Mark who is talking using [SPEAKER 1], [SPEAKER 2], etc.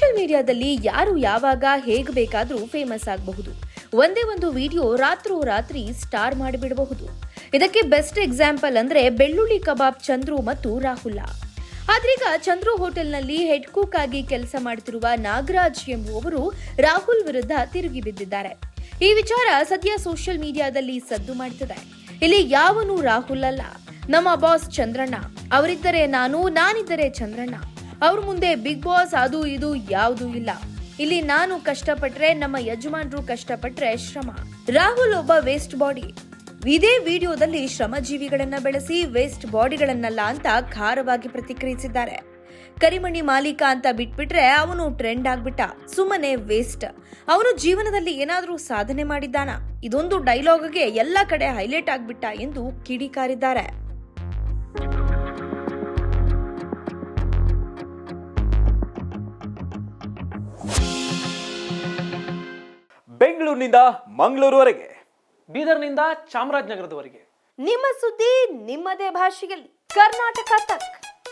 [SPEAKER 1] Social ಮೀಡಿಯಾದಲ್ಲಿ ಯಾರು ಯಾವಾಗ ಹೇಗೆ ಬೇಕಾದರೂ ಫೇಮಸ್ ಆಗಬಹುದು. ಒಂದೇ ಒಂದು ವಿಡಿಯೋ ರಾತ್ರೋರಾತ್ರಿ ಸ್ಟಾರ್ ಮಾಡಿಬಿಡಬಹುದು. ಇದಕ್ಕೆ ಬೆಸ್ಟ್ ಎಕ್ಸಾಂಪಲ್ ಅಂದ್ರೆ ಬೆಳ್ಳುಳ್ಳಿ ಕಬಾಬ್ ಚಂದ್ರು ಮತ್ತು ರಾಹುಲ್. ಆದ್ರೀಗ ಚಂದ್ರು ಹೋಟೆಲ್ನಲ್ಲಿ ಹೆಡ್ ಕುಕ್ ಆಗಿ ಕೆಲಸ ಮಾಡುತ್ತಿರುವ ನಾಗರಾಜ್ ಎಂಬುವವರು ರಾಹುಲ್ ವಿರುದ್ಧ ತಿರುಗಿ ಬಿದ್ದಿದ್ದಾರೆ. ಈ ವಿಚಾರ ಸದ್ಯ ಸೋಷಿಯಲ್ ಮೀಡಿಯಾದಲ್ಲಿ ಸದ್ದು ಮಾಡುತ್ತಿದೆ. ಇಲ್ಲಿ ಯಾವನು ರಾಹುಲ್ ಅಲ್ಲ, ನಮ್ಮ ಬಾಸ್ ಚಂದ್ರಣ್ಣ. ಅವರಿದ್ದರೆ ನಾನಿದ್ದರೆ ಚಂದ್ರಣ್ಣ. ಅವ್ರ ಮುಂದೆ ಬಿಗ್ ಬಾಸ್ ಅದು ಇದು ಯಾವುದೂ ಇಲ್ಲ. ಇಲ್ಲಿ ನಾನು ಕಷ್ಟಪಟ್ರೆ, ನಮ್ಮ ಯಜಮಾನರು ಕಷ್ಟಪಟ್ರೆ ಶ್ರಮ. ರಾಹುಲ್ ಒಬ್ಬ ವೇಸ್ಟ್ ಬಾಡಿ. ಇದೇ ವಿಡಿಯೋದಲ್ಲಿ ಶ್ರಮಜೀವಿಗಳನ್ನ ಬೆಳೆಸಿ ವೇಸ್ಟ್ ಬಾಡಿಗಳನ್ನಲ್ಲ ಅಂತ ಖಾರವಾಗಿ ಪ್ರತಿಕ್ರಿಯಿಸಿದ್ದಾರೆ. ಕರಿಮಣಿ ಮಾಲೀಕ ಅಂತ ಬಿಟ್ಬಿಟ್ರೆ ಅವನು ಟ್ರೆಂಡ್ ಆಗ್ಬಿಟ್ಟ, ಸುಮ್ಮನೆ ವೇಸ್ಟ್. ಅವನು ಜೀವನದಲ್ಲಿ ಏನಾದ್ರೂ ಸಾಧನೆ ಮಾಡಿದ್ದಾನ? ಇದೊಂದು ಡೈಲಾಗ್ಗೆ ಎಲ್ಲ ಕಡೆ ಹೈಲೈಟ್ ಆಗ್ಬಿಟ್ಟ ಎಂದು ಕಿಡಿಕಾರಿದ್ದಾರೆ.
[SPEAKER 2] ಬೆಂಗಳೂರಿನಿಂದ ಮಂಗಳೂರುವರೆಗೆ,
[SPEAKER 3] ಬೀದರ್ನಿಂದ ಚಾಮರಾಜನಗರದವರೆಗೆ
[SPEAKER 1] ನಿಮ್ಮ ಸುದ್ದಿ ನಿಮ್ಮದೇ ಭಾಷೆಯಲ್ಲಿ. ಕರ್ನಾಟಕ ತಕ್.